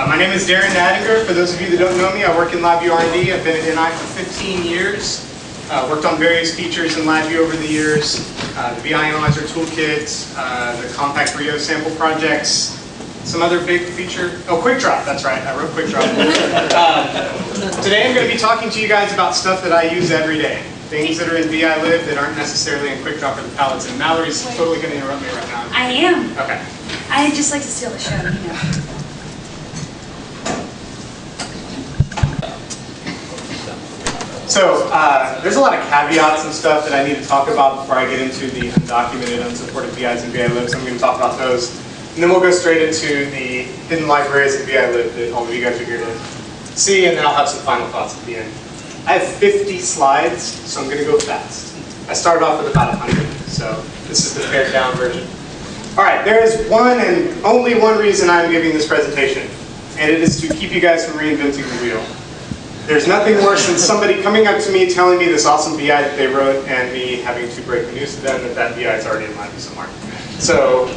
My name is Darren Nadinger. For those of you that don't know me, I work in Labview R&D. I've been at NI for 15 years. Worked on various features in Labview over the years. The VI Analyzer Toolkit, the Compact Rio sample projects, some other big feature. Oh, Quick Drop, that's right. I wrote Quick Drop. Today I'm going to be talking to you guys about stuff that I use every day. Things that are in VI Lib that aren't necessarily in Quick Drop or the palettes. And Mallory's totally going to interrupt me right now. I am. Okay. I just like to steal the show, you know. So there's a lot of caveats and stuff that I need to talk about before I get into the undocumented, unsupported VIs and VI Libs. I'm going to talk about those. And then we'll go straight into the hidden libraries and VI Lib that all of you guys are here to see, and then I'll have some final thoughts at the end. I have 50 slides, so I'm going to go fast. I started off with about 100, so this is the pared down version. All right, there is one and only one reason I'm giving this presentation, and it is to keep you guys from reinventing the wheel. There's nothing worse than somebody coming up to me telling me this awesome VI that they wrote and me having to break the news to them that that VI is already in Labview somewhere. So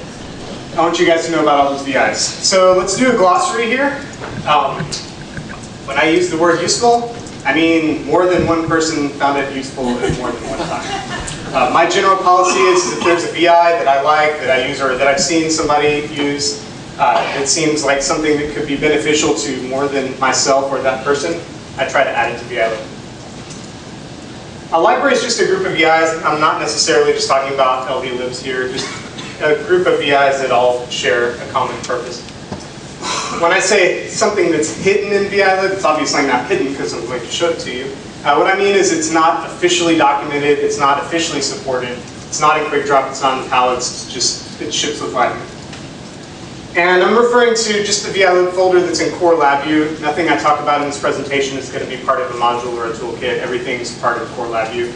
I want you guys to know about all those VIs. So let's do a glossary here. When I use the word useful, I mean more than one person found it useful at more than one time. My general policy is if there's a VI that I like, that I use, or that I've seen somebody use, it seems like something that could be beneficial to more than myself or that person, I try to add it to VI Lib. A library is just a group of VIs. I'm not necessarily just talking about LV libs here, just a group of VIs that all share a common purpose. When I say something that's hidden in VI Lib, it's obviously not hidden because I'm going to show it to you. What I mean is it's not officially documented, it's not officially supported, it's not in Quick Drop, it's not in palettes, it's just, it ships with Labview. And I'm referring to just the VI Lib folder that's in core Labview. Nothing I talk about in this presentation is going to be part of a module or a toolkit. Everything's part of core Labview.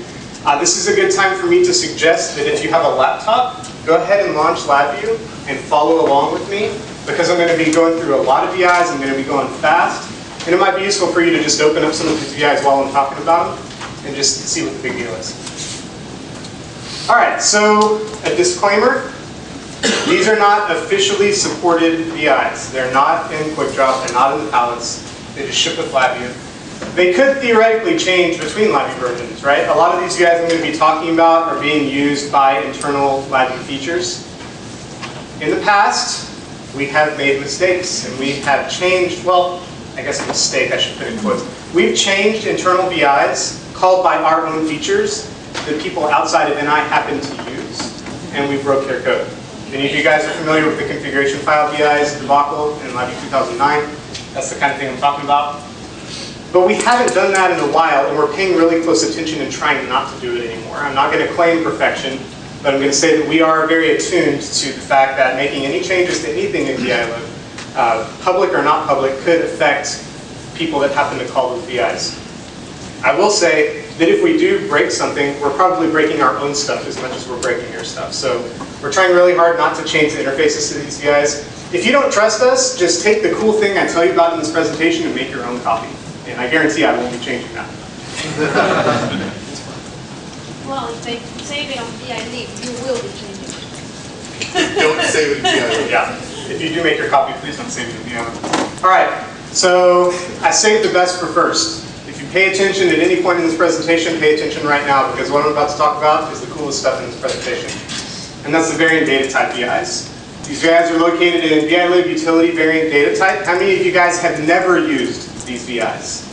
This is a good time for me to suggest that if you have a laptop, go ahead and launch Labview and follow along with me, because I'm going to be going through a lot of VIs, I'm going to be going fast, and it might be useful for you to just open up some of these VIs while I'm talking about them and just see what the big deal is. All right, so a disclaimer. These are not officially supported VIs. They're not in Quick Drop, they're not in the palettes. They just ship with Labview. They could theoretically change between Labview versions, right? A lot of these VIs I'm going to be talking about are being used by internal Labview features. In the past, we have made mistakes, and we have changed, well, I guess mistake, I should put in quotes. We've changed internal VIs called by our own features that people outside of NI happen to use, and we broke their code. Any of you guys are familiar with the configuration file VIs debacle in Labview 2009? That's the kind of thing I'm talking about. But we haven't done that in a while, and we're paying really close attention and trying not to do it anymore. I'm not going to claim perfection, but I'm going to say that we are very attuned to the fact that making any changes to anything in VI Lib, public or not public, could affect people that happen to call those VIs. I will say that if we do break something, we're probably breaking our own stuff as much as we're breaking your stuff. So we're trying really hard not to change the interfaces to these VIs. If you don't trust us, just take the cool thing I tell you about in this presentation and make your own copy. And I guarantee I won't be changing that. Well, if they save it on VI Lib, you will be changing it. Don't save it in VI Lib. Yeah. If you do make your copy, please don't save it in VI Lib. All right. So I saved the best for first. If you pay attention at any point in this presentation, pay attention right now, because what I'm about to talk about is the coolest stuff in this presentation. And that's the variant data type VIs. These VIs are located in VI Lib utility variant data type. How many of you guys have never used these VIs?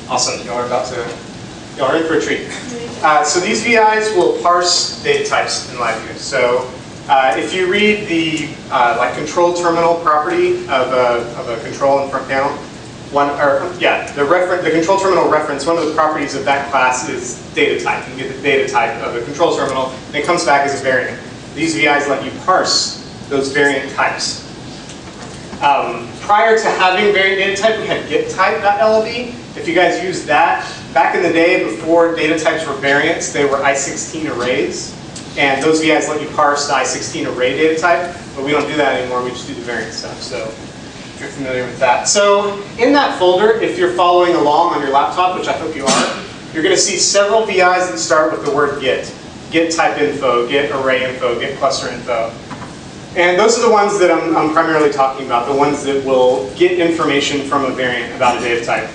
Awesome. Y'all are in for a treat. So these VIs will parse data types in Labview. So if you read the control terminal property of a control in front panel, the control terminal reference, one of the properties of that class is data type. You get the data type of a control terminal, and it comes back as a variant. These VIs let you parse those variant types. Prior to having variant data type, we had getType.lv. If you guys used that, back in the day before data types were variants, they were I16 arrays. And those VIs let you parse the I16 array data type, but we don't do that anymore, we just do the variant stuff. So if you're familiar with that. So in that folder, if you're following along on your laptop, which I hope you are, you're going to see several VIs that start with the word get. Get type info, get array info, get cluster info. And those are the ones that I'm primarily talking about, the ones that will get information from a variant about a data type.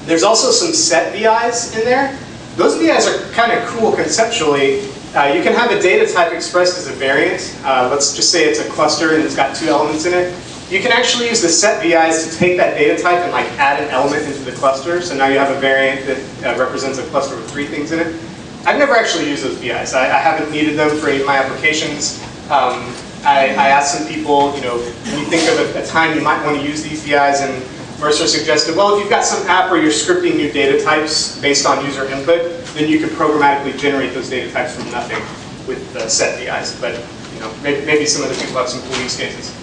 There's also some set VIs in there. Those VIs are kind of cool conceptually. You can have a data type expressed as a variant. Let's just say it's a cluster and it's got 2 elements in it. You can actually use the set VIs to take that data type and like add an element into the cluster. So now you have a variant that represents a cluster with 3 things in it. I've never actually used those VIs. I haven't needed them for any of my applications. I asked some people, you know, when you think of a time you might want to use these VIs, and Mercer suggested, well, if you've got some app where you're scripting new data types based on user input, then you can programmatically generate those data types from nothing with the set VIs. But you know, maybe some other people have some cool use cases.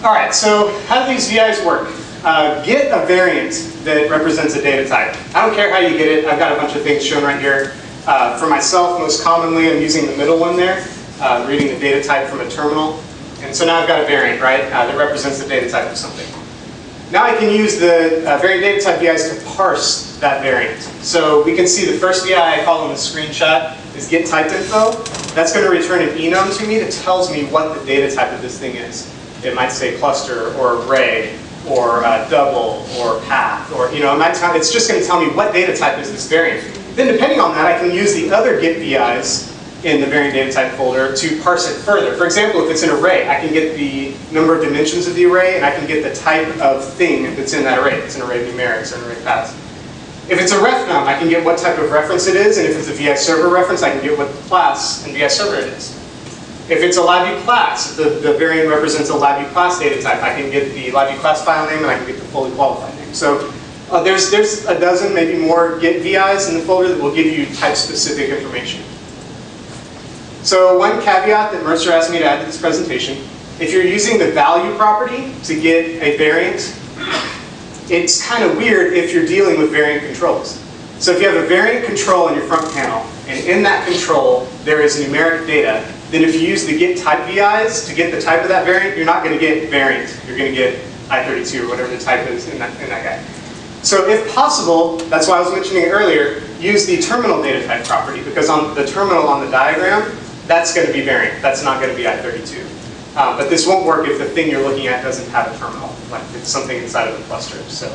All right, so how do these VIs work? Get a variant that represents a data type. I don't care how you get it. I've got a bunch of things shown right here. For myself, most commonly, I'm using the middle one there, reading the data type from a terminal. And so now I've got a variant, right, that represents the data type of something. Now I can use the variant data type VIs to parse that variant. So we can see the first VI I call in the screenshot is get type info. That's going to return an enum to me that tells me what the data type of this thing is. It might say cluster or array or double or path, or you know, it's just going to tell me what data type is this variant. Then depending on that, I can use the other get VIs in the variant data type folder to parse it further. For example, if it's an array, I can get the number of dimensions of the array, and I can get the type of thing that's in that array. If it's an array of numerics or an array of paths. If it's a ref num, I can get what type of reference it is, and if it's a VI server reference, I can get what class and VI server it is. If it's a Labview class, the variant represents a Labview class data type, I can get the Labview class file name, and I can get the fully qualified name. So there's a dozen, maybe more get VIs in the folder that will give you type-specific information. So one caveat that Mercer asked me to add to this presentation, if you're using the value property to get a variant, it's kind of weird if you're dealing with variant controls. So if you have a variant control in your front panel, and in that control there is numeric data, then if you use the get type VIs to get the type of that variant, you're not going to get variant. You're going to get I32 or whatever the type is in that guy. So if possible, that's why I was mentioning it earlier, use the terminal data type property, because on the terminal on the diagram, that's going to be variant. That's not going to be I32. But this won't work if the thing you're looking at doesn't have a terminal, like it's something inside of the cluster. So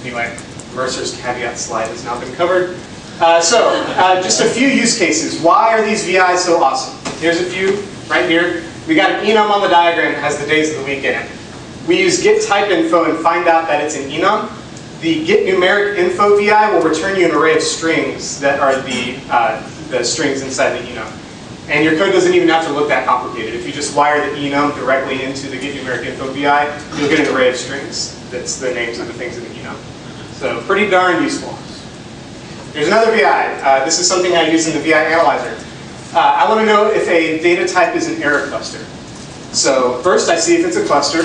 anyway, Mercer's caveat slide has now been covered. Just a few use cases. Why are these VIs so awesome? Here's a few right here. We got an enum on the diagram that has the days of the week in it. We use get type info and find out that it's an enum. The get numeric info VI will return you an array of strings that are the strings inside the enum. And your code doesn't even have to look that complicated. If you just wire the enum directly into the get numeric info VI, you'll get an array of strings. That's the names of the things in the enum. So pretty darn useful. Here's another VI. This is something I use in the VI analyzer. I want to know if a data type is an error cluster. So first I see if it's a cluster.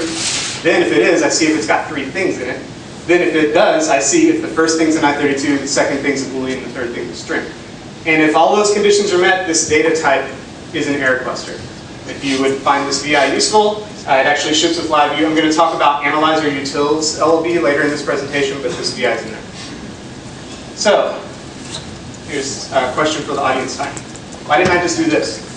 Then if it is, I see if it's got 3 things in it. Then if it does, I see if the first thing's an I32, the second thing's a Boolean, the third thing's a string. And if all those conditions are met, this data type is an error cluster. If you would find this VI useful, it actually ships with Labview. I'm going to talk about analyzer utils LLB later in this presentation, but this VI is in there. So here's a question for the audience time. Why didn't I just do this?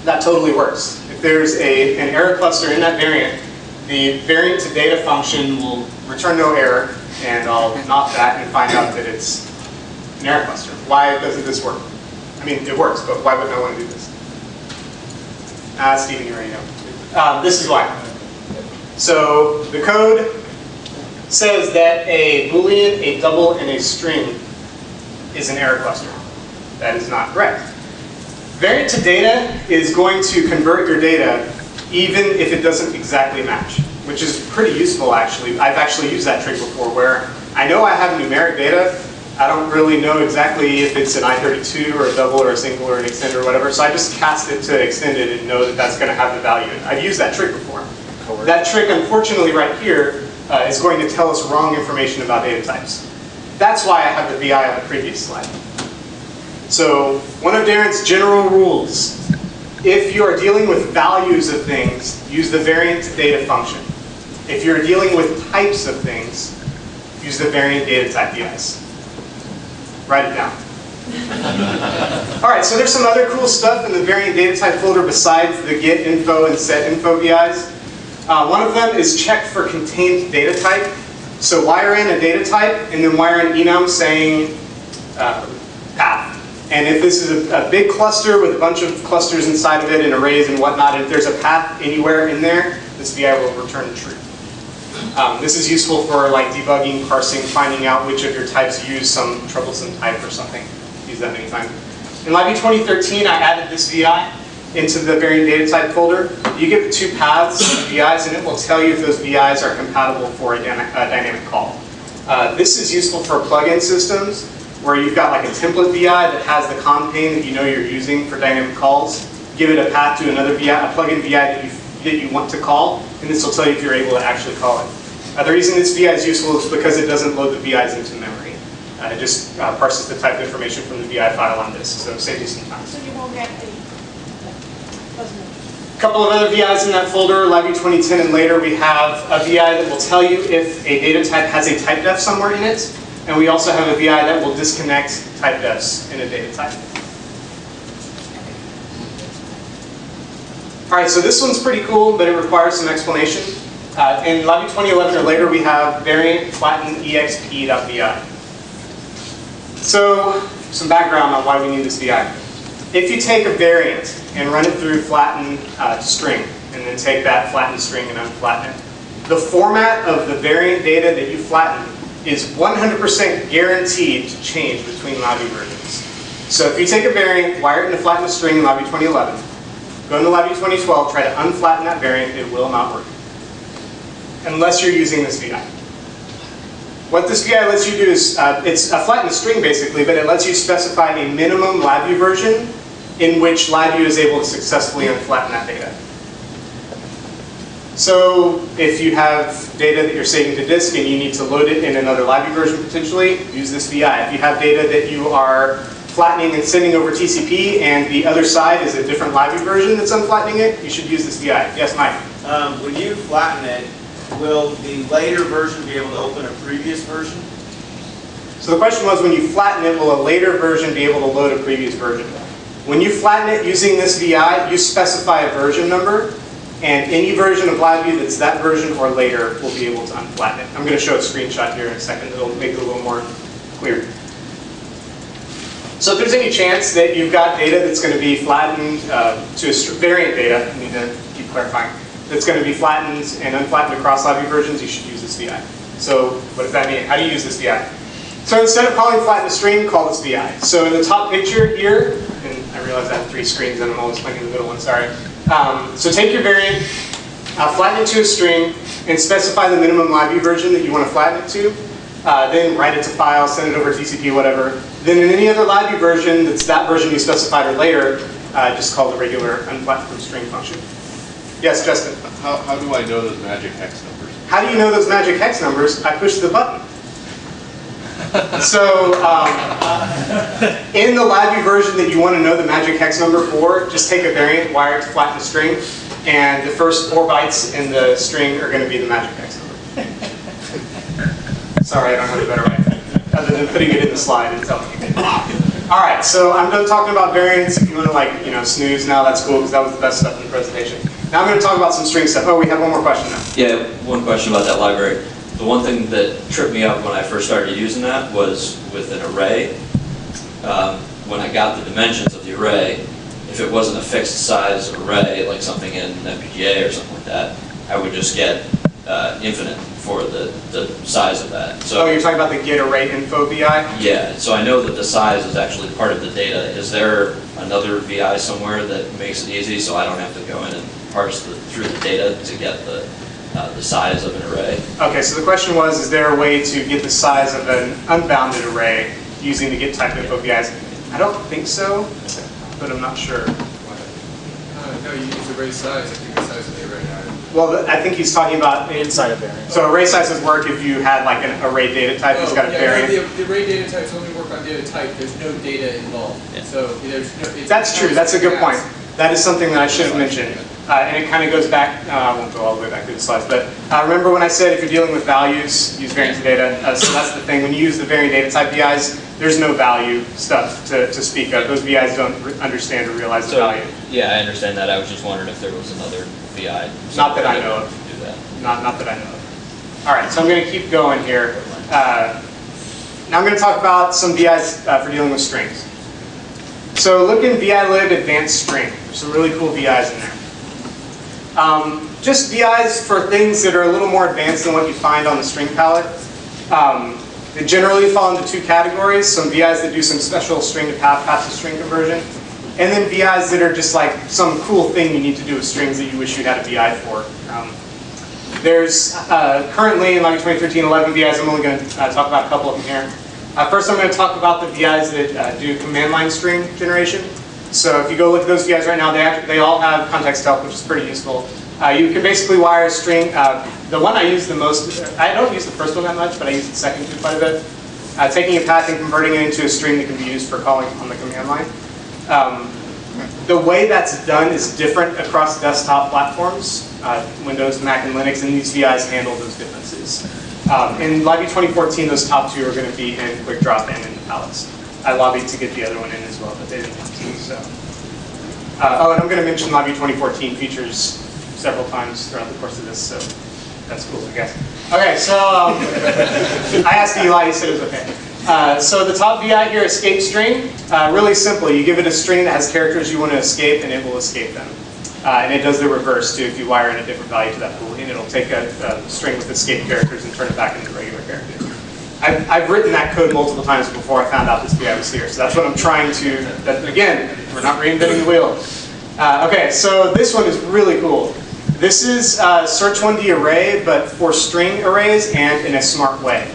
That totally works. If there's an error cluster in that variant, the variant to data function will return no error, and I'll knock that and find out that it's an error cluster. Why doesn't this work? I mean, it works, but why would no one do this? Steven, you already know. This is why. So the code says that a Boolean, a double, and a string is an error cluster. That is not correct. Variant to data is going to convert your data even if it doesn't exactly match, which is pretty useful actually. I've actually used that trick before where I know I have numeric data. I don't really know exactly if it's an I32 or a double or a single or an extend or whatever, so I just cast it to extended and know that that's going to have the value. I've used that trick before. That trick, unfortunately, right here is going to tell us wrong information about data types. That's why I have the VI on the previous slide. So one of Darren's general rules, if you are dealing with values of things, use the variant to data function. If you're dealing with types of things, use the variant data type VIs. Write it down. All right, so there's some other cool stuff in the variant data type folder besides the get info and set info VIs. One of them is check for contained data type. So wire in a data type and then wire in enum saying path. And if this is a big cluster with a bunch of clusters inside of it and arrays and whatnot, if there's a path anywhere in there, this VI will return true. This is useful for like debugging, parsing, finding out which of your types use some troublesome type or something. Use that anytime. In Labview 2013, I added this VI into the variant data type folder. You give it 2 paths of VIs, and it will tell you if those VIs are compatible for a dynamic call. This is useful for plugin systems where you've got like a template VI that has the COM pane that you know you're using for dynamic calls. Give it a path to another VI, a plugin VI that you want to call, and this will tell you if you're able to actually call it. The reason this VI is useful is because it doesn't load the VIs into memory. It just parses the type information from the VI file on disk, so save you some time. So you won't get the buzzword. A couple of other VIs in that folder, Labview 2010 and later, we have a VI that will tell you if a data type has a type def somewhere in it, and we also have a VI that will disconnect type defs in a data type. All right, so this one's pretty cool, but it requires some explanation. In Labview 2011 or later, we have variant flatten exp.vi. So, some background on why we need this VI. If you take a variant and run it through flatten string, and then take that flattened string and unflatten it, the format of the variant data that you flatten is 100% guaranteed to change between Labview versions. So if you take a variant, wire it in a flattened string in Labview 2011, go into Labview 2012, try to unflatten that variant, it will not work. Unless you're using this VI. What this VI lets you do is, it's a flattened string basically, but it lets you specify a minimum Labview version in which Labview is able to successfully unflatten that data. So if you have data that you're saving to disk and you need to load it in another Labview version potentially, use this VI. If you have data that you are flattening and sending over TCP and the other side is a different Labview version that's unflattening it, you should use this VI. Yes, Mike? When you flatten it, will the later version be able to open a previous version? So the question was, when you flatten it, will a later version be able to load a previous version? When you flatten it using this VI, you specify a version number, and any version of Labview that's that version or later will be able to unflatten it. I'm going to show a screenshot here in a second. It'll make it a little more clear. So if there's any chance that you've got data that's going to be flattened to a variant data, I need to keep clarifying, that's going to be flattened and unflattened across Labview versions, you should use this VI. So what does that mean? How do you use this VI? So instead of calling flatten a string, call this VI. So in the top picture here, and I realize I have 3 screens and I'm always playing in the middle one, sorry. So take your variant, flatten it to a string, and specify the minimum Labview version that you want to flatten it to. Then write it to file, send it over TCP, whatever. Then in any other Labview version that's that version you specified or later, just call the regular unflatten from string function. Yes, Justin? How do I know those magic hex numbers? How do you know those magic hex numbers? I push the button. So in the Labview version that you want to know the magic hex number for, just take a variant, wire it to flatten the string, and the first 4 bytes in the string are going to be the magic hex number. Sorry, I don't have a better way, other than putting it in the slide and telling you. All right, so I'm done talking about variants. If you want to snooze now, that's cool, because that was the best stuff in the presentation. Now I'm going to talk about some string stuff. Oh, we have one more question now. Yeah, one question about that library. The one thing that tripped me up when I first started using that was with an array. When I got the dimensions of the array, if it wasn't a fixed size array, like something in FPGA or something like that, I would just get infinite for the size of that. So, oh, you're talking about the get array info VI? Yeah, so I know that the size is actually part of the data. Is there another VI somewhere that makes it easy so I don't have to go in and parse through the data to get the size of an array? Okay, so the question was, is there a way to get the size of an unbounded array using the get type info VIs? I don't think so, but I'm not sure. No, you use array size. I think the size of the array. Well, I think he's talking about inside a variant. So array sizes work if you had like an array data type that's got a variant. The array data types only work on data type. There's no data involved. Yeah. So there's no. That's true. That's a good point. That is something that I should have mentioned. And it kind of goes back, I won't go all the way back through the slides, but remember when I said if you're dealing with values, use variant to data. So that's the thing. When you use the variant data type VIs, there's no value stuff to speak of. Those VIs don't understand or realize the value. Yeah, I understand that. I was just wondering if there was another VI. Not that I know of. Do that. Not that I know of. All right, so I'm going to keep going here. Now I'm going to talk about some VIs for dealing with strings. So look in VI-lib advanced string. There's some really cool VIs in there. Just VIs for things that are a little more advanced than what you find on the string palette. They generally fall into two categories. Some VIs that do some special string to path to string conversion. And then VIs that are just like some cool thing you need to do with strings that you wish you had a VI for. There's currently in Labview 2013 11 VIs. I'm only going to talk about a couple of them here. First, I'm going to talk about the VIs that do command line string generation. So if you go look at those VIs right now, they all have context help, which is pretty useful. You can basically wire a string. The one I use the most, I don't use the first one that much, but I use the second two quite a bit. Taking a path and converting it into a string that can be used for calling on the command line. The way that's done is different across desktop platforms, Windows, Mac, and Linux, and these VIs handle those differences. In Labview 2014, those top two are going to be in Quick Drop and in the palettes. I lobbied to get the other one in as well, but they didn't want to. So. Oh, and I'm going to mention Labview 2014 features several times throughout the course of this, so that's cool, I guess. Okay, so I asked Eli, he said it was okay. So the top VI here, escape string, really simple. You give it a string that has characters you want to escape, and it will escape them. And it does the reverse too. If you wire in a different value to that boolean, it'll take a string with escape characters and turn it back into regular characters. I've written that code multiple times before I found out this VI was here. So that's what I'm trying to, again, we're not reinventing the wheel. Okay, so this one is really cool. This is search 1D array, but for string arrays and in a smart way.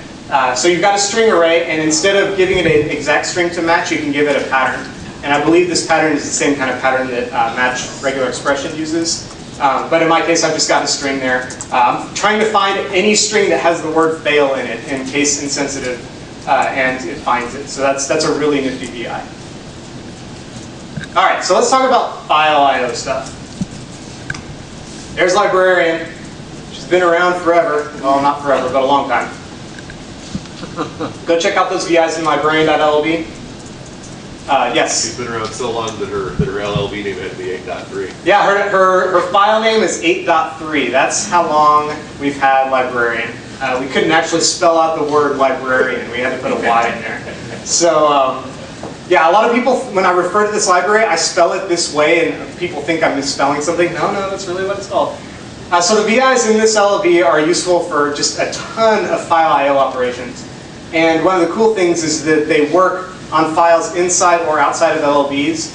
So you've got a string array, and instead of giving it an exact string to match, you can give it a pattern. And I believe this pattern is the same kind of pattern that match regular expression uses. But in my case, I've just got a string there. I'm trying to find any string that has the word fail in it, in case insensitive, and it finds it. So that's a really nifty VI. All right, so let's talk about file I/O stuff. There's Librarian. She's been around forever. Well, not forever, but a long time. Go check out those VIs in librarian.llb. Yes? She's been around so long that her LLB name had to be 8.3. Yeah, her file name is 8.3. That's how long we've had Librarian. We couldn't actually spell out the word librarian. We had to put a Y in there. So, yeah, a lot of people, when I refer to this library, I spell it this way, and people think I'm misspelling something. No, that's really what it's called. So the VIs in this LLB are useful for just a ton of file I/O operations. And one of the cool things is that they work on files inside or outside of LLBs.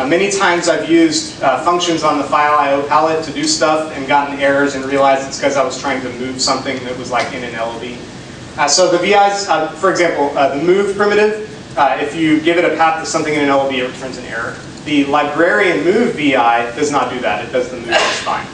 Many times I've used functions on the file I/O palette to do stuff and gotten errors and realized it's because I was trying to move something that was like in an LLB. So the VIs, for example, the move primitive, if you give it a path to something in an LLB, it returns an error. The librarian move VI does not do that. It does the move just fine.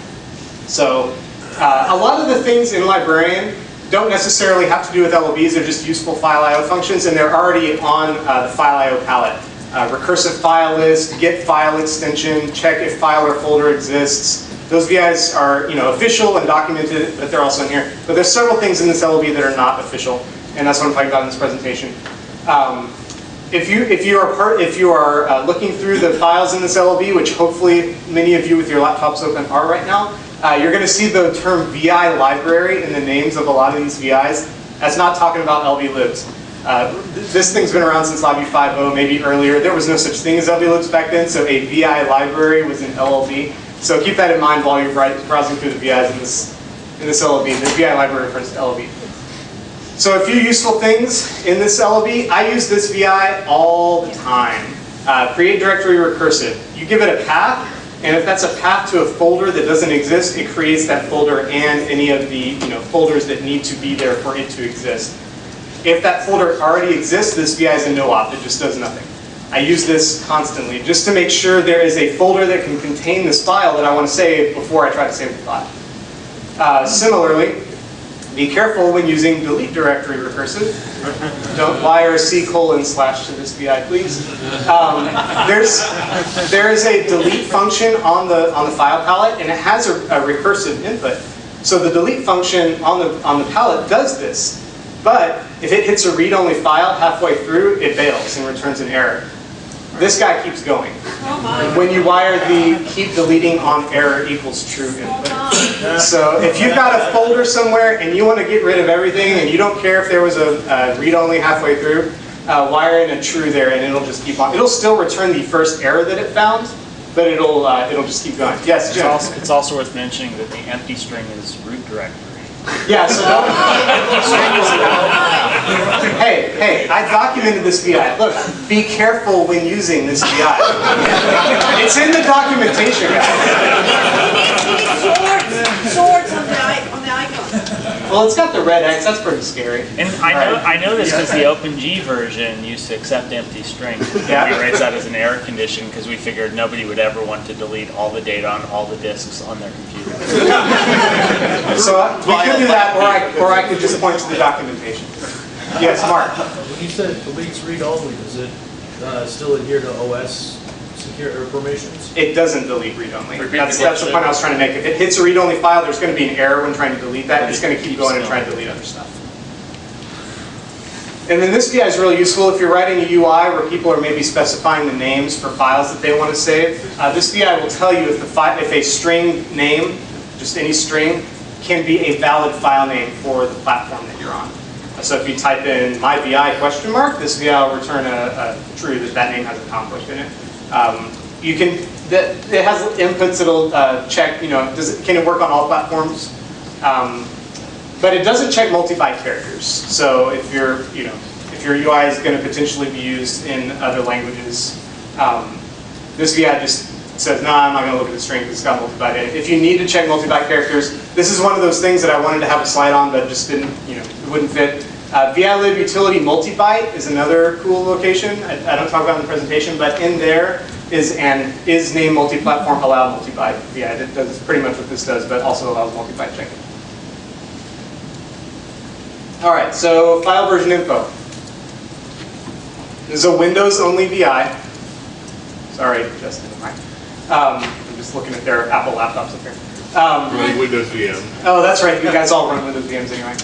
So a lot of the things in librarian don't necessarily have to do with LLBs. They're just useful file I/O functions, and they're already on the file I/O palette. Recursive file list, get file extension, check if file or folder exists. Those VIs are official and documented, but they're also in here. But there's several things in this LLB that are not official, and that's what I'm talking about in this presentation. If you are looking through the files in this LLB, which hopefully many of you with your laptops open are right now, you're going to see the term VI library in the names of a lot of these VIs. That's not talking about LB libs. This thing's been around since Labview 5.0, maybe earlier. There was no such thing as LB libs back then, so a VI library was an LLB. So keep that in mind while you're browsing through the VIs in this LLB. The VI library refers to LLB. So a few useful things in this LLB. I use this VI all the time. Create directory recursive. You give it a path, and if that's a path to a folder that doesn't exist, it creates that folder and any of the folders that need to be there for it to exist. If that folder already exists, this VI is a no-op. It just does nothing. I use this constantly just to make sure there is a folder that can contain this file that I want to save before I try to save the file. Similarly, be careful when using delete directory recursive. Don't wire C:/ to this VI, please. There is a delete function on the file palette, and it has a recursive input. So the delete function on the palette does this, but If it hits a read-only file halfway through, it bails and returns an error. This guy keeps going. Oh my. When you wire the keep deleting on error equals true input. So if you've got a folder somewhere and you want to get rid of everything and you don't care if there was a read-only halfway through, wire in a true there and it'll just keep on. It'll still return the first error that it found, but it'll just keep going. Yes, Jim? It's also worth mentioning that the empty string is root directory. Yeah, so don't. Hey, I documented this VI. Look, be careful when using this VI. It's in the documentation, guys. You need swords on the icon. Well, it's got the red X. That's pretty scary. And I know this because the OpenG version used to accept empty strings. Yeah. We raised that as an error condition because we figured nobody would ever want to delete all the data on all the disks on their computer. So we could do that, or I could just point to the documentation. Yes, Mark. When you said it deletes read-only, does it still adhere to OS secure permissions? It doesn't delete read-only. That's the point I was trying to make. If it hits a read-only file, there's going to be an error when trying to delete that. It's going to keep going and try to delete other stuff. And then this VI is really useful if you're writing a UI where people are maybe specifying the names for files that they want to save. This VI will tell you if a string name, just any string, can be a valid file name for the platform that you're on. So if you type in my VI question mark, this VI will return a true that name has a conflict in it. It has inputs that'll check, can it work on all platforms? But it doesn't check multi-byte characters. So if your UI is going to potentially be used in other languages, this VI just says, no, I'm not going to look at the string because it's got multi-byte in it. If you need to check multi-byte characters, this is one of those things that I wanted to have a slide on, but just didn't, it wouldn't fit. VI-lib utility multi-byte is another cool location. I don't talk about it in the presentation, but in there is name multi-platform allow multi-byte VI. That does pretty much what this does, but also allows multi-byte checking. All right, so file version info. This is a Windows-only VI. Sorry, Justin. I'm just looking at their Apple laptops up here. Running Windows VM. Oh, that's right. You guys all run Windows VMs anyway.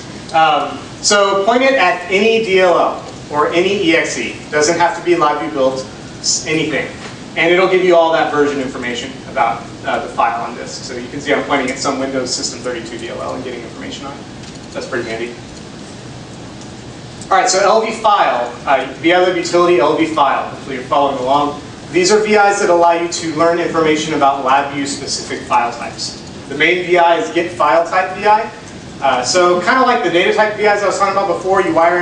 So point it at any DLL or any EXE. Doesn't have to be Labview built, anything. And it'll give you all that version information about the file on disk. So you can see I'm pointing at some Windows System 32 DLL and getting information on it. That's pretty handy. All right, so LV file, VI-lib utility LV file. Hopefully you're following along. These are VIs that allow you to learn information about Labview specific file types. The main VI is get file type VI. So kind of like the data type VIs I was talking about before, you wire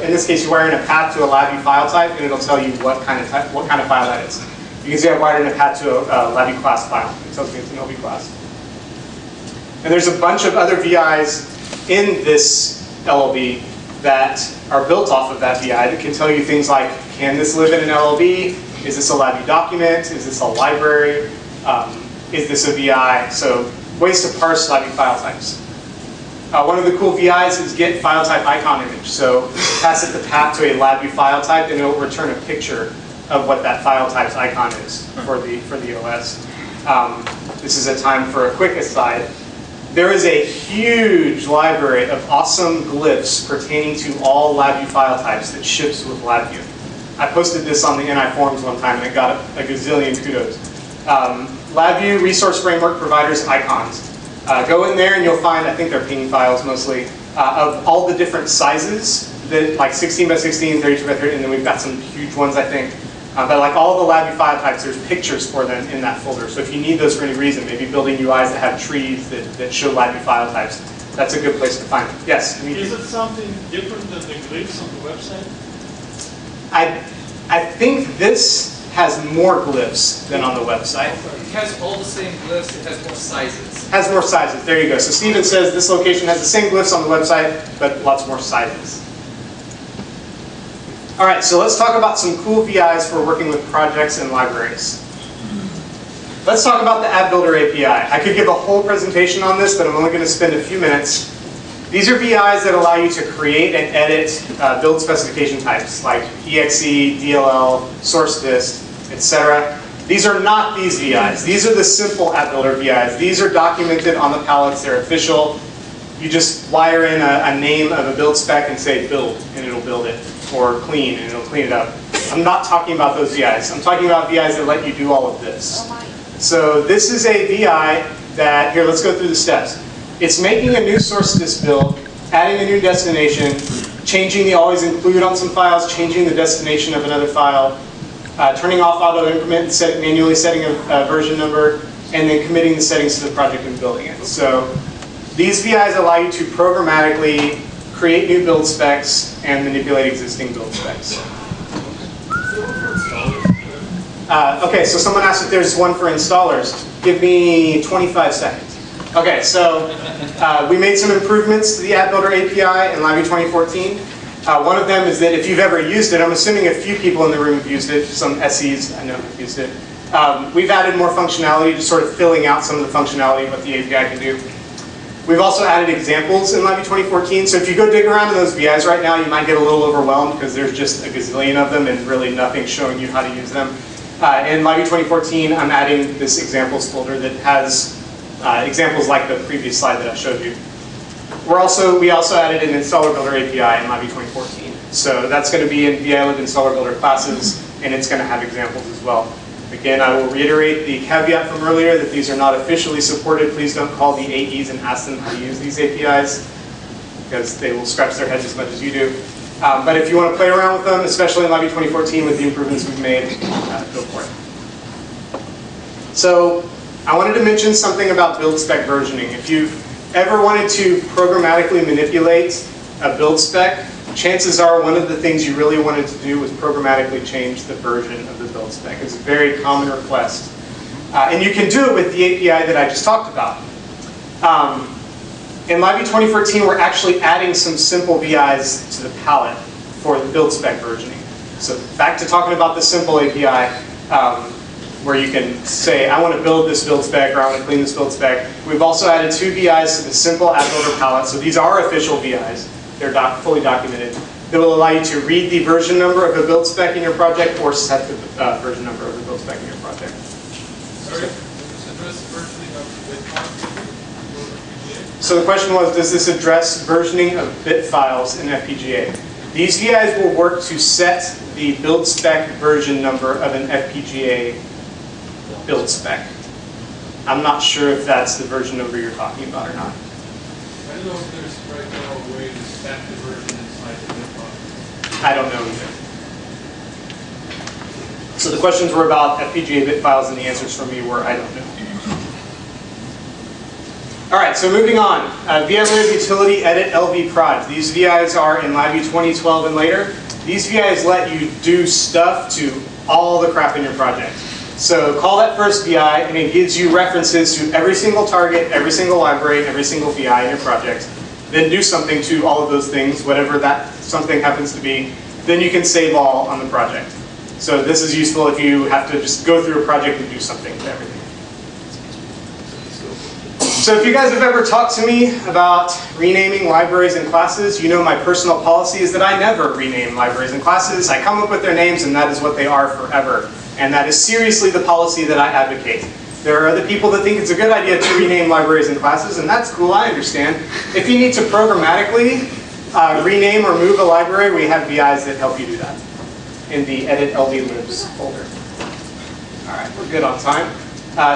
in this case you wire in a path to a Labview file type, and it'll tell you what kind of file that is. You can see I wired in a path to a Labview class file. It tells me it's an LV class. And there's a bunch of other VIs in this LLB that are built off of that VI that can tell you things like, can this live in an LLB? Is this a Labview document? Is this a library? Is this a VI? So ways to parse Labview file types. One of the cool VIs is get file type icon image. So pass it the path to a Labview file type and it will return a picture of what that file type's icon is for the OS. This is a time for a quick aside. There is a huge library of awesome glyphs pertaining to all Labview file types that ships with Labview. I posted this on the NI forums one time and it got a gazillion kudos. Labview Resource Framework providers icons. Go in there and you'll find, I think they're ping files mostly, of all the different sizes, that like 16 by 16, 32 by 30, and then we've got some huge ones I think. But like all the Labview file types, there's pictures for them in that folder. So if you need those for any reason, maybe building UIs that have trees that show Labview file types, that's a good place to find them. Yes? Is it something different than the glyphs on the website? I think this has more glyphs than on the website. It has all the same glyphs, it has more sizes. Has more sizes, there you go. So Steven says this location has the same glyphs on the website, but lots more sizes. All right, so let's talk about some cool VIs for working with projects and libraries. Let's talk about the App Builder API. I could give a whole presentation on this, but I'm only going to spend a few minutes. These are VIs that allow you to create and edit build specification types like exe, DLL, source disk, etc. These are not these VIs. These are the simple App Builder VIs. These are documented on the palettes. They're official. You just wire in a name of a build spec and say build, and it'll build it, or clean, and it'll clean it up. I'm not talking about those VIs. I'm talking about VIs that let you do all of this. So this is a VI that, here, let's go through the steps. It's making a new source disk build, adding a new destination, changing the always include on some files, changing the destination of another file, turning off auto increment, manually setting a version number, and then committing the settings to the project and building it. So these VIs allow you to programmatically create new build specs and manipulate existing build specs. Okay, so someone asked if there's one for installers. Give me 25 seconds. Okay, so we made some improvements to the App Builder API in Labview 2014. One of them is that if you've ever used it, I'm assuming a few people in the room have used it, some SEs I know have used it. We've added more functionality, just sort of filling out some of the functionality of what the API can do. We've also added examples in Labview 2014, so if you go dig around in those VIs right now, you might get a little overwhelmed because there's just a gazillion of them and really nothing showing you how to use them. In Labview 2014, I'm adding this examples folder that has examples like the previous slide that I showed you. We also added an installer builder API in Labview 2014. So that's going to be in VILib installer builder classes, and it's going to have examples as well. Again, I will reiterate the caveat from earlier that these are not officially supported. Please don't call the AEs and ask them how to use these APIs, because they will scratch their heads as much as you do. But if you want to play around with them, especially in Labview 2014 with the improvements we've made, go for it. So I wanted to mention something about build spec versioning. If you've ever wanted to programmatically manipulate a build spec, chances are one of the things you really wanted to do was programmatically change the version of the build spec. It's a very common request. And you can do it with the API that I just talked about. In Labview 2014, we're actually adding some simple VIs to the palette for the build spec versioning. So back to talking about the simple API, where you can say, I want to build this build spec, or I want to clean this build spec. We've also added 2 VIs to the simple app builder palette. So these are official VIs. They're fully documented. That will allow you to read the version number of a build spec in your project or set the version number of the build spec in your project. So the question was, does this address versioning of bit files in FPGA? These VIs will work to set the build spec version number of an FPGA build spec. I'm not sure if that's the version number you're talking about or not. I don't know if there's right now a way to stack the version inside the bit file. I don't know either. So the questions were about FPGA bit files, and the answers from me were, I don't know. All right, so moving on. VILib utility edit LV proj. These VIs are in Labview 2012 and later. These VIs let you do stuff to all the crap in your project. So call that first VI, and it gives you references to every single target, every single library, every single VI in your project. Then do something to all of those things, whatever that something happens to be. Then you can save all on the project. So this is useful if you have to just go through a project and do something to everything. So if you guys have ever talked to me about renaming libraries and classes, you know my personal policy is that I never rename libraries and classes. I come up with their names, and that is what they are forever. And that is seriously the policy that I advocate. There are other people that think it's a good idea to rename libraries and classes, and that's cool, I understand. If you need to programmatically rename or move a library, we have VIs that help you do that in the edit LV libs folder. All right, we're good on time.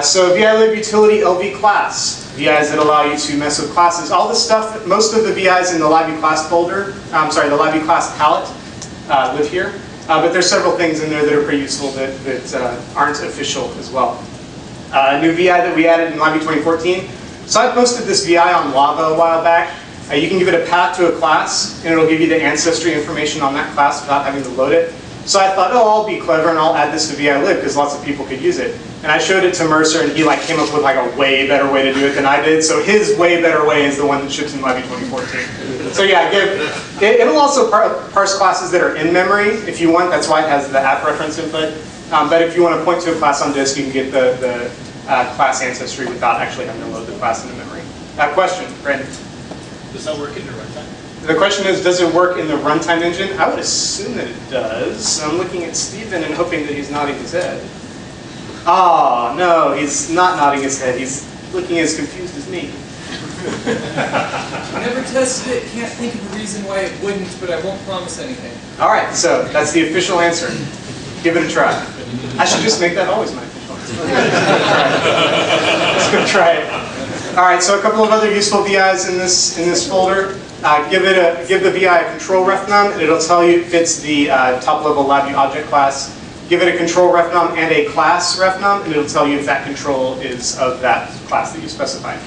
So VILib utility LV class, VIs that allow you to mess with classes. All the stuff, most of the VIs in the Labview class folder, the Labview class palette live here. But there's several things in there that are pretty useful that aren't official as well. A new VI that we added in Labview 2014. So I posted this VI on Lava a while back. You can give it a path to a class, and it'll give you the ancestry information on that class without having to load it. So I thought, oh, I'll be clever and I'll add this to VILib because lots of people could use it. And I showed it to Mercer, and he came up with a way better way to do it than I did. So his way better way is the one that ships in Labview 2014. So yeah, it'll also parse classes that are in memory if you want. That's why it has the app reference input. But if you want to point to a class on disk, you can get the class ancestry without actually having to load the class into memory. Question, Brandon. Does that work in the runtime? The question is, does it work in the runtime engine? I would assume that it does. I'm looking at Stephen and hoping that he's nodding his head. Oh, no, he's not nodding his head. He's looking as confused as me. Never tested it, can't think of a reason why it wouldn't, but I won't promise anything. All right, so that's the official answer. Give it a try. I should just make that always my official answer. Let's go try it. All right, so a couple of other useful VIs in this folder. Give the VI a control ref num, and it'll tell you if it's the top-level Labview object class. Give it a control ref num and a class ref num, and it'll tell you if that control is of that class that you specified.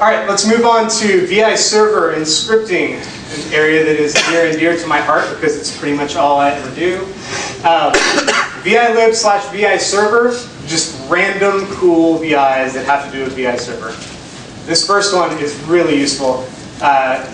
All right, let's move on to VI server and scripting, an area that is near and dear to my heart because it's pretty much all I ever do. VI-lib/VI server, just random cool VIs that have to do with VI server. This first one is really useful.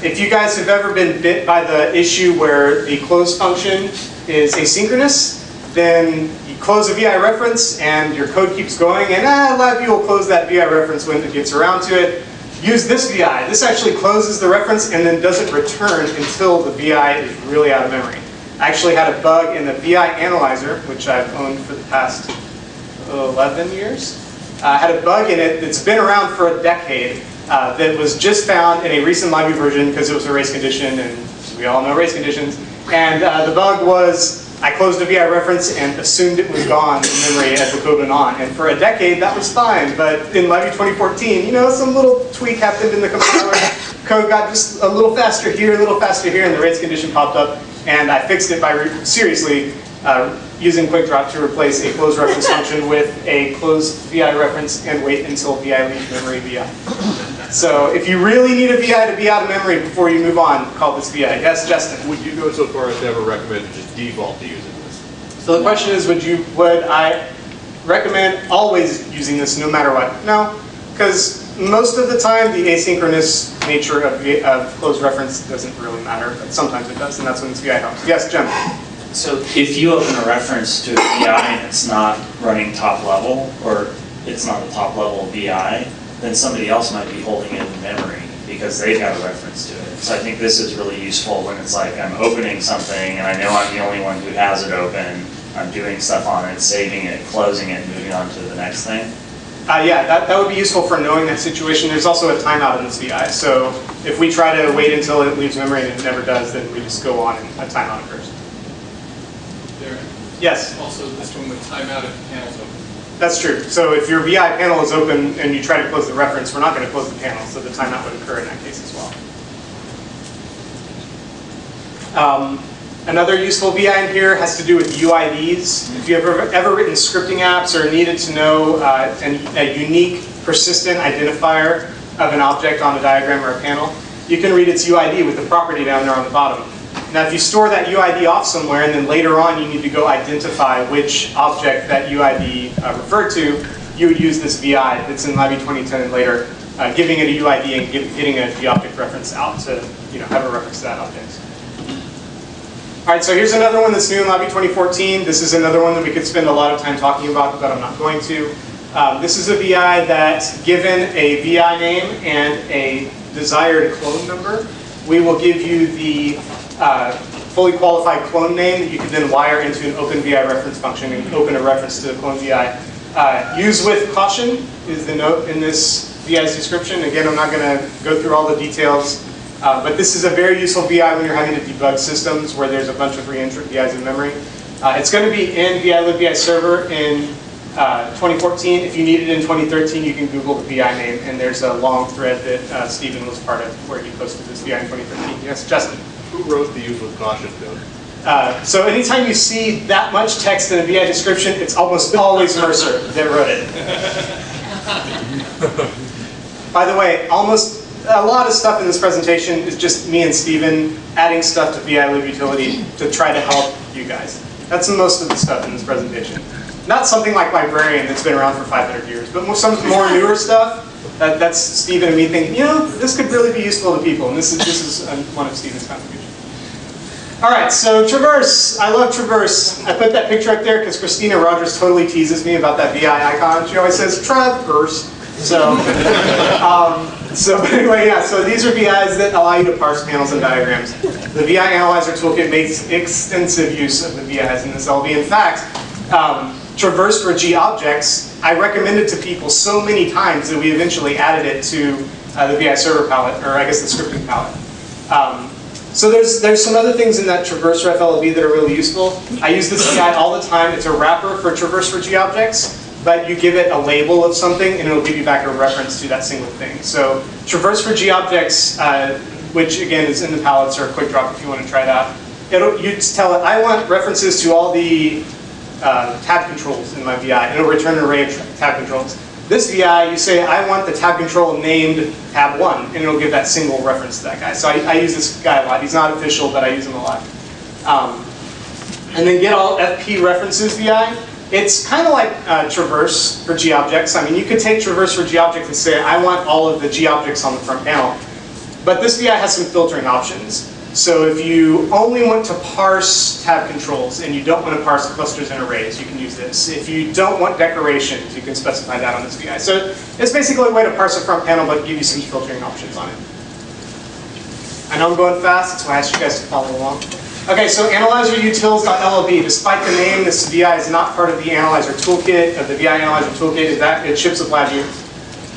If you guys have ever been bit by the issue where the close function is asynchronous, then you close a VI reference and your code keeps going, and Labview will close that VI reference when it gets around to it. Use this VI. This actually closes the reference and then doesn't return until the VI is really out of memory. I actually had a bug in the VI analyzer, which I've owned for the past 11 years. Had a bug in it that's been around for a decade that was just found in a recent Labview version because it was a race condition, and we all know race conditions. And the bug was I closed a VI reference and assumed it was gone in memory as the code went on. And for a decade, that was fine. But in Labview 2014, you know, some little tweak happened in the compiler. Code got just a little faster here, and the race condition popped up. And I fixed it by seriously using quick drop to replace a closed reference function with a closed VI reference and wait until VI leaves memory VI. So if you really need a VI to be out of memory before you move on, call this VI. Yes, Justin? Would you go so far as to ever recommend to just default to using this? So the question is, would I recommend always using this no matter what? No, because most of the time the asynchronous nature of closed reference doesn't really matter, but sometimes it does, and that's when this VI helps. Yes, Jim? So if you open a reference to a VI and it's not running top level, or it's not a top level VI, then somebody else might be holding it in memory because they've got a reference to it. So I think this is really useful when it's like I'm opening something and I know I'm the only one who has it open, I'm doing stuff on it, saving it, closing it, moving on to the next thing. Yeah, that would be useful for knowing that situation. There's also a timeout in this VI, so if we try to wait until it leaves memory and it never does, then we just go on and a timeout occurs. Yes? Also, this one with timeout if the panel's open. That's true. So if your VI panel is open and you try to close the reference, we're not going to close the panel, so the timeout would occur in that case as well. Another useful VI in here has to do with UIDs. If you've ever written scripting apps or needed to know a unique persistent identifier of an object on a diagram or a panel, you can read its UID with the property down there on the bottom. Now if you store that UID off somewhere and then later on you need to go identify which object that UID referred to, you would use this VI that's in Labview 2010 and later, giving it a UID and getting a object reference out to have a reference to that object. All right, so here's another one that's new in Labview 2014. This is another one that we could spend a lot of time talking about, but I'm not going to. This is a VI that, given a VI name and a desired clone number, we will give you the fully qualified clone name that you can then wire into an open VI reference function and open a reference to the clone VI. Use with caution is the note in this VI's description. Again, I'm not going to go through all the details, but this is a very useful VI when you're having to debug systems where there's a bunch of re-entrant VIs in memory. It's going to be in VI server in 2014. If you need it in 2013, you can Google the VI name, and there's a long thread that Stephen was part of where he posted this VI in 2013. Yes, Justin? Who wrote the use with caution code? So anytime you see that much text in a VI description, it's almost always Mercer that wrote it. By the way, almost a lot of stuff in this presentation is just me and Stephen adding stuff to VI Lib utility to try to help you guys. That's most of the stuff in this presentation. Not something like Librarian that's been around for 500 years, but some more newer stuff. That's Stephen and me thinking, this could really be useful to people, and this is one of Stephen's contributions. All right, so Traverse. I love Traverse. I put that picture up there because Christina Rogers totally teases me about that VI icon. She always says, Traverse. So, but anyway, yeah, so these are VIs that allow you to parse panels and diagrams. The VI Analyzer Toolkit makes extensive use of the VIs in this LV. In fact, Traverse for G objects I recommended to people so many times that we eventually added it to the VI server palette, or I guess the scripting palette. So there's some other things in that traverse ref LLB that are really useful. I use this VI all the time. It's a wrapper for traverse for GObjects, but you give it a label of something and it'll give you back a reference to that single thing. So traverse for GObjects, which again is in the palettes, or a quick drop if you want to try it out. You just tell it, I want references to all the tab controls in my VI, and it'll return an array of tab controls. This VI, you say, I want the tab control named tab 1, and it'll give that single reference to that guy. So I use this guy a lot. He's not official, but I use him a lot. And then get all FP references VI. It's kind of like traverse for GObjects. I mean, you could take traverse for GObjects and say, I want all of the GObjects on the front panel. But this VI has some filtering options. So if you only want to parse tab controls and you don't want to parse clusters and arrays, you can use this. If you don't want decorations, you can specify that on this VI. So it's basically a way to parse a front panel but give you some filtering options on it. I know I'm going fast, that's why I asked you guys to follow along. Okay, so analyzerutils.llb. Despite the name, this VI is not part of the analyzer toolkit, of the VI analyzer toolkit. It ships with Labview.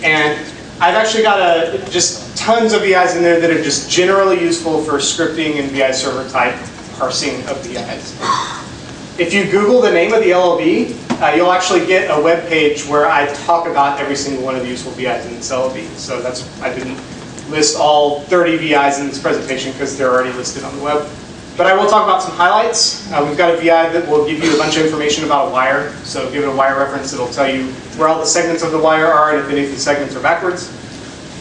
And I've actually got just tons of VIs in there that are just generally useful for scripting and VI server type parsing of VIs. If you Google the name of the LLB, you'll actually get a web page where I talk about every single one of the useful VIs in this LLB. So I didn't list all 30 VIs in this presentation because they're already listed on the web. But I will talk about some highlights. We've got a VI that will give you a bunch of information about a wire. So give it a wire reference, it'll tell you where all the segments of the wire are and if any of the segments are backwards.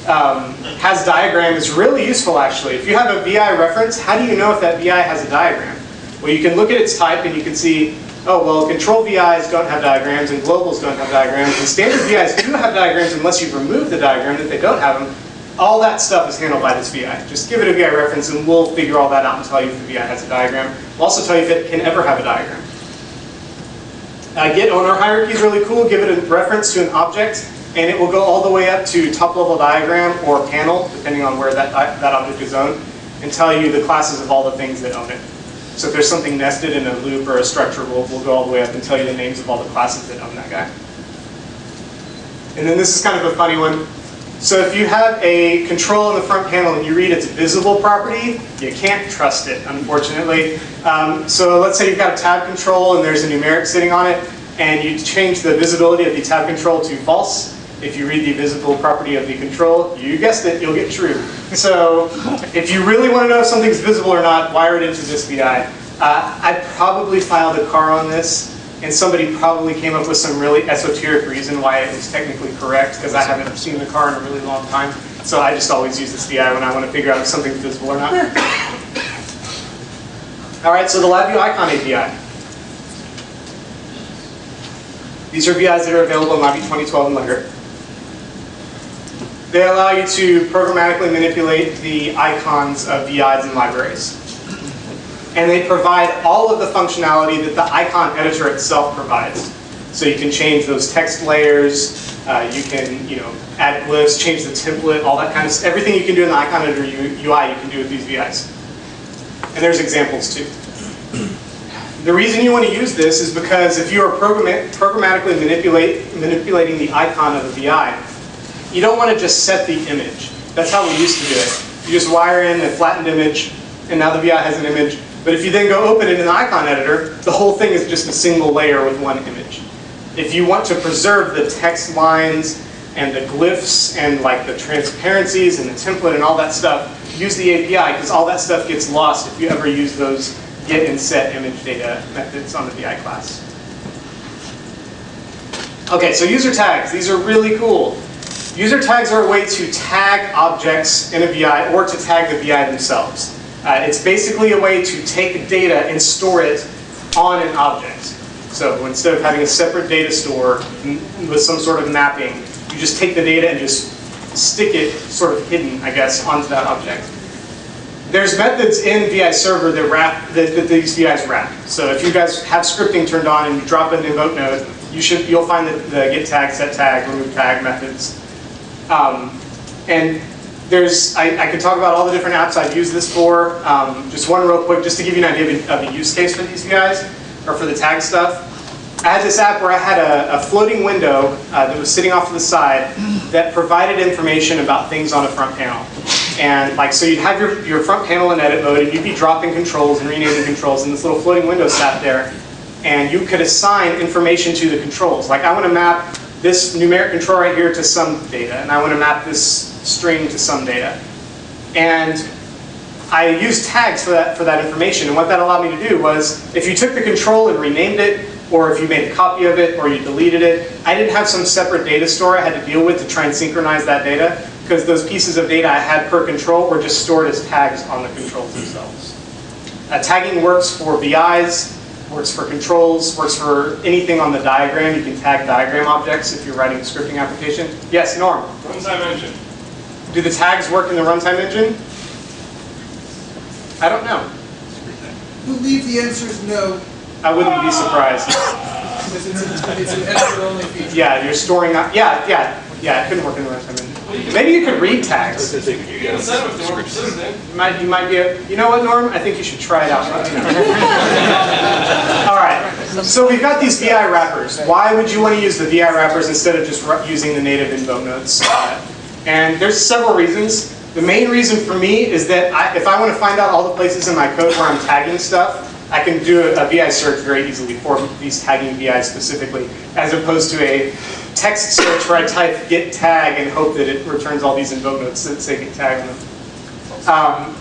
Has diagram is really useful actually. If you have a VI reference, how do you know if that VI has a diagram? Well, you can look at its type and you can see, oh, well, control VIs don't have diagrams and globals don't have diagrams, and standard VIs do have diagrams unless you've removed the diagram that they don't have them. All that stuff is handled by this VI. Just give it a VI reference and we'll figure all that out and tell you if the VI has a diagram. We'll also tell you if it can ever have a diagram. Get owner hierarchy is really cool. Give it a reference to an object and it will go all the way up to top level diagram or panel, depending on where that object is owned, and tell you the classes of all the things that own it. So if there's something nested in a loop or a structure, we'll go all the way up and tell you the names of all the classes that own that guy. And then this is kind of a funny one. So if you have a control in the front panel and you read its visible property, you can't trust it, unfortunately. So let's say you've got a tab control and there's a numeric sitting on it, and you change the visibility of the tab control to false. If you read the visible property of the control, you guessed it, you'll get true. So if you really want to know if something's visible or not, wire it into this VI. I probably filed a car on this, and somebody probably came up with some really esoteric reason why it was technically correct, because I haven't seen the car in a really long time. So I just always use this VI when I want to figure out if something's visible or not. All right, so the Labview Icon API. These are VIs that are available in Labview 2012 and later. They allow you to programmatically manipulate the icons of VIs and libraries. And they provide all of the functionality that the icon editor itself provides. So you can change those text layers, you can add glyphs, change the template, all that kind of stuff. Everything you can do in the icon editor UI, you can do with these VIs. And there's examples too. The reason you want to use this is because if you are programmatically manipulating the icon of a VI, you don't want to just set the image. That's how we used to do it. You just wire in a flattened image, and now the VI has an image. But if you then go open it in the icon editor, the whole thing is just a single layer with one image. If you want to preserve the text lines and the glyphs and like the transparencies and the template and all that stuff, use the API, because all that stuff gets lost if you ever use those get and set image data methods on the VI class. Okay, so user tags. These are really cool. User tags are a way to tag objects in a VI or to tag the VI themselves. It's basically a way to take data and store it on an object. So instead of having a separate data store with some sort of mapping, you just take the data and just stick it sort of hidden, I guess, onto that object. There's methods in VI server that these VIs wrap. So if you guys have scripting turned on and you drop an invoke node, you'll find the get tag, set tag, remove tag methods. And I could talk about all the different apps I've used this for. Just one real quick, just to give you an idea of a use case for these VIs, or for the tag stuff. I had this app where I had a floating window that was sitting off to the side that provided information about things on a front panel. And like, so you'd have your front panel in edit mode, and you'd be dropping controls and renaming controls, and this little floating window sat there. And you could assign information to the controls. Like, I want to map this numeric control right here to some data, and I want to map this string to some data. And I used tags for that information, and what that allowed me to do was, if you took the control and renamed it, or if you made a copy of it, or you deleted it, I didn't have some separate data store I had to deal with to try and synchronize that data, because those pieces of data I had per control were just stored as tags on the controls themselves. Tagging works for VIs, works for controls, works for anything on the diagram. You can tag diagram objects if you're writing a scripting application. Yes, Norm? Runtime engine. Do the tags work in the runtime engine? I don't know. I believe the answer is no. I wouldn't be surprised. It's an editor-only feature. Yeah, you're storing up. Yeah, it couldn't work in the runtime engine. Maybe you could read tags. You can set it with Norm, put it in. You might be you know what, Norm? I think you should try it out. All right, so we've got these VI wrappers. Why would you want to use the VI wrappers instead of just using the native invoke nodes? And there's several reasons. The main reason for me is that if I want to find out all the places in my code where I'm tagging stuff, I can do a VI search very easily for these tagging VIs specifically, as opposed to a text search where I type get tag and hope that it returns all these invoke nodes that say get tag on them.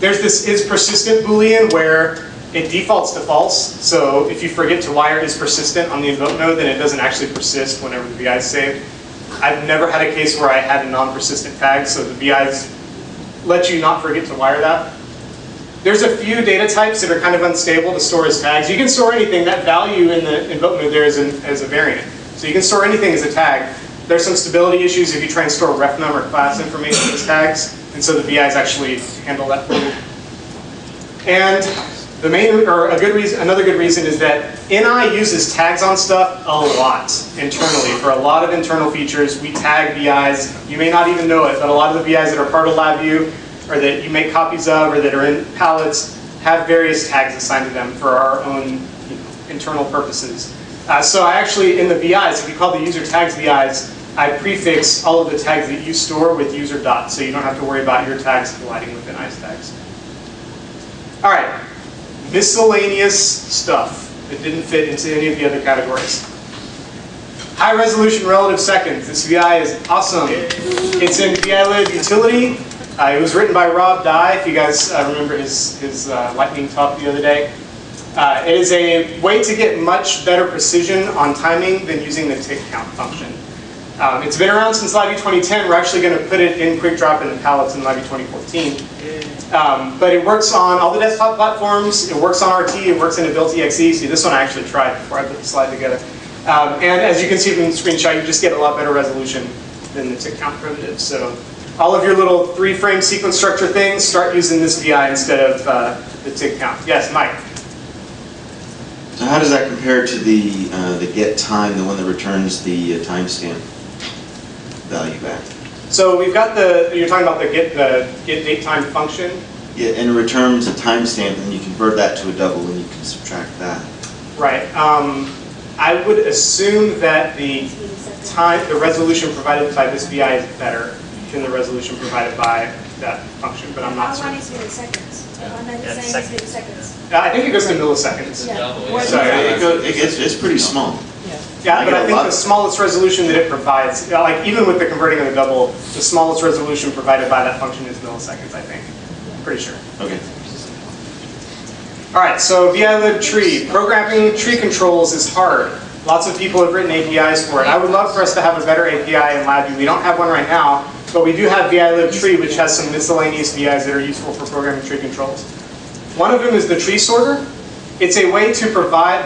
There's this is persistent Boolean where it defaults to false. So if you forget to wire is persistent on the invoke node, then it doesn't actually persist whenever the VI is saved. I've never had a case where I had a non-persistent tag, so the VIs let you not forget to wire that. There's a few data types that are kind of unstable to store as tags. You can store anything. That value in the invoke node there is a variant. So you can store anything as a tag. There's some stability issues if you try and store ref num or class information as tags, and so the VIs actually handle that for you. And the another good reason is that NI uses tags on stuff a lot internally. For a lot of internal features, we tag VIs. You may not even know it, but a lot of the VIs that are part of Labview, or that you make copies of, or that are in palettes, have various tags assigned to them for our own internal purposes. So I actually, in the VIs, if you call the user tags VIs, I prefix all of the tags that you store with user dot, so you don't have to worry about your tags colliding with NI's tags. All right, miscellaneous stuff that didn't fit into any of the other categories. High resolution relative seconds. This VI is awesome. It's in VILib utility. It was written by Rob Dye, if you guys remember his lightning talk the other day. It is a way to get much better precision on timing than using the tick count function. It's been around since Labview 2010. We're actually going to put it in QuickDrop in the palettes in Labview 2014. But it works on all the desktop platforms. It works on RT. It works in Built-exe. See, this one I actually tried before I put the slide together. And as you can see from the screenshot, you just get a lot better resolution than the tick count primitive. So all of your little 3-frame sequence structure things, start using this VI instead of the tick count. Yes, Mike? So how does that compare to the get time, the one that returns the timestamp value back? So we've got you're talking about the get date time function? Yeah, and it returns a timestamp, and you convert that to a double, and you can subtract that. Right. I would assume that the resolution provided by this VI is better than the resolution provided by that function, but I'm not certain. How long is it in seconds? I'm not saying it's in seconds. I think it goes to milliseconds. Yeah. Sorry. It's pretty small. Yeah, but I think the smallest resolution that it provides, like even with the converting of the double, the smallest resolution provided by that function is milliseconds, I think. I'm pretty sure. Okay. All right, so VILib tree. Programming tree controls is hard. Lots of people have written APIs for it. I would love for us to have a better API in Labview. We don't have one right now, but we do have VILib tree, which has some miscellaneous VIs that are useful for programming tree controls. One of them is the tree sorter. It's a way to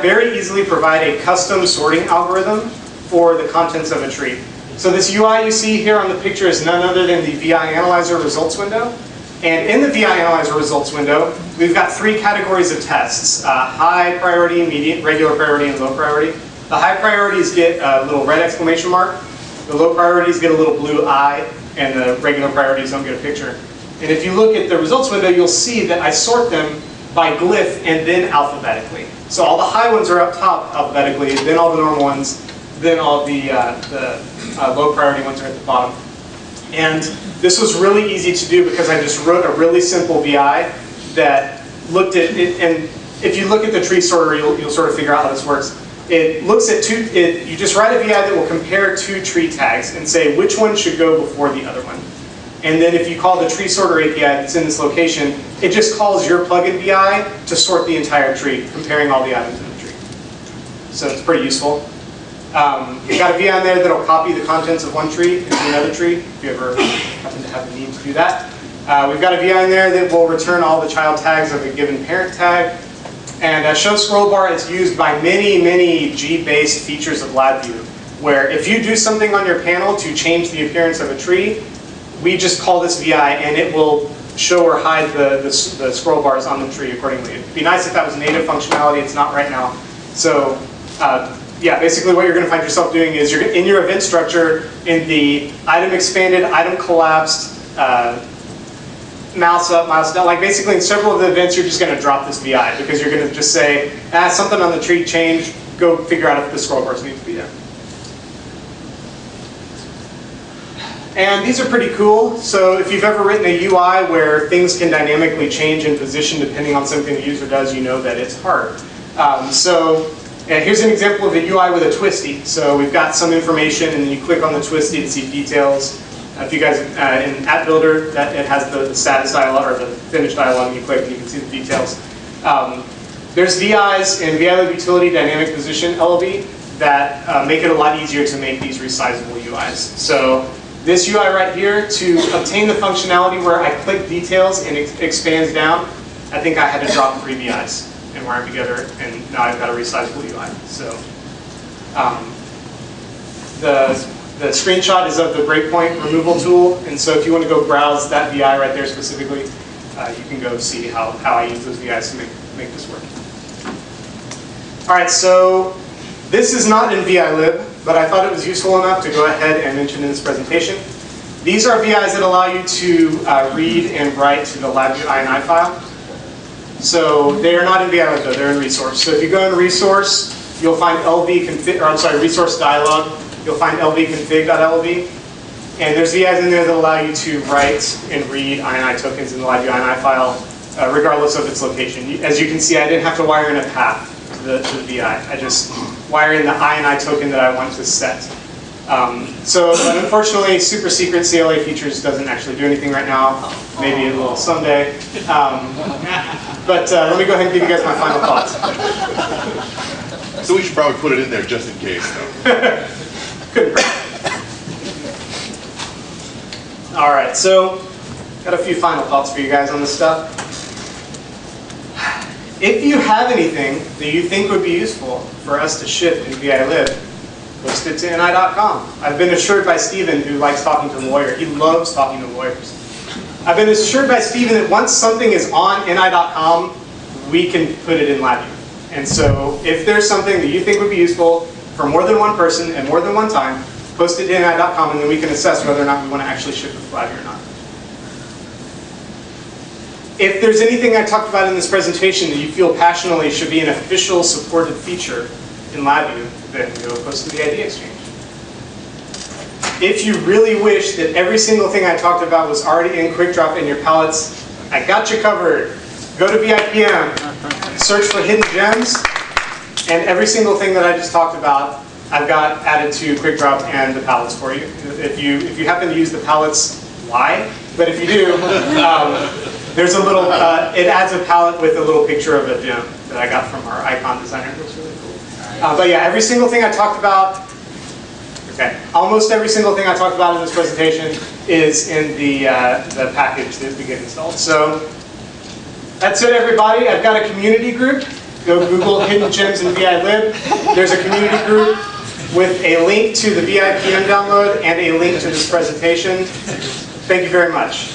very easily provide a custom sorting algorithm for the contents of a tree. So this UI you see here on the picture is none other than the VI Analyzer results window. And in the VI Analyzer results window, we've got 3 categories of tests: high priority, medium, regular priority, and low priority. The high priorities get a little red exclamation mark. The low priorities get a little blue eye, and the regular priorities don't get a picture. And if you look at the results window, you'll see that I sort them by glyph and then alphabetically. So all the high ones are up top alphabetically, then all the normal ones, then all the low priority ones are at the bottom. And this was really easy to do because I just wrote a really simple VI that looked at it, and if you look at the tree sorter, you'll sort of figure out how this works. It looks at you just write a VI that will compare two tree tags and say which one should go before the other one. And then if you call the tree sorter API that's in this location, it just calls your plugin VI to sort the entire tree, comparing all the items in the tree. So it's pretty useful. We've got a VI in there that'll copy the contents of one tree into another tree, if you ever happen to have the need to do that. We've got a VI in there that will return all the child tags of a given parent tag. And show scroll bar is used by many, many G-based features of Labview, where if you do something on your panel to change the appearance of a tree, we just call this VI and it will show or hide the scroll bars on the tree accordingly. It'd be nice if that was native functionality. It's not right now. So yeah, basically what you're going to find yourself doing is you're in your event structure in the item expanded, item collapsed, mouse up, mouse down, like basically in several of the events you're just going to drop this VI because you're going to just say, something on the tree changed, go figure out if the scroll bars need to be there. And these are pretty cool. So if you've ever written a UI where things can dynamically change in position depending on something the user does, you know that it's hard. Here's an example of a UI with a twisty. So we've got some information and then you click on the twisty to see details. If you guys, in App Builder, it has the status dialog, or the finished dialog, you click and you can see the details. There's VIs in VI Utility Dynamic Position LV that make it a lot easier to make these resizable UIs. So this UI right here, to obtain the functionality where I click details and it expands down, I think I had to drop 3 VIs and wire them together, and now I've got a resizable UI. So the screenshot is of the breakpoint removal tool, and so if you want to go browse that VI right there specifically, you can go see how I use those VIs to make this work. All right, so this is not in VI-lib, but I thought it was useful enough to go ahead and mention in this presentation. These are VIs that allow you to read and write to the Labview Icon file. So they are not in VI-lib though, they're in resource. So if you go in resource, you'll find resource dialog. You'll find lvconfig.lv, and there's VIs in there that allow you to write and read INI tokens in the Labview INI file, regardless of its location. As you can see, I didn't have to wire in a path to the VI. I just wire in the INI token that I want to set. But unfortunately, super secret CLA features doesn't actually do anything right now. Maybe it will someday. But let me go ahead and give you guys my final thoughts. So we should probably put it in there just in case, though. All right, so got a few final thoughts for you guys on this stuff. If you have anything that you think would be useful for us to ship in VI-lib, post it to ni.com. I've been assured by Steven, who likes talking to a lawyer. He loves talking to lawyers. I've been assured by Steven that once something is on ni.com, we can put it in Labview. And so if there's something that you think would be useful for more than one person and more than one time, post it to ni.com, and then we can assess whether or not we want to actually ship it to Labview or not. If there's anything I talked about in this presentation that you feel passionately should be an official supported feature in Labview, then go post to the ID Exchange. If you really wish that every single thing I talked about was already in QuickDrop in your palettes, I got you covered. Go to VIPM, search for hidden gems, and every single thing that I just talked about, I've got added to QuickDrop and the palettes for you. If you happen to use the palettes, why? But if you do, there's a little, it adds a palette with a little picture of a gem that I got from our icon designer. It looks really cool. But yeah, every single thing I talked about, almost every single thing I talked about in this presentation is in the package that we get installed. So that's it, everybody. I've got a community group. Go Google Hidden Gems in VI-lib. There's a community group with a link to the VIPM download and a link to this presentation. Thank you very much.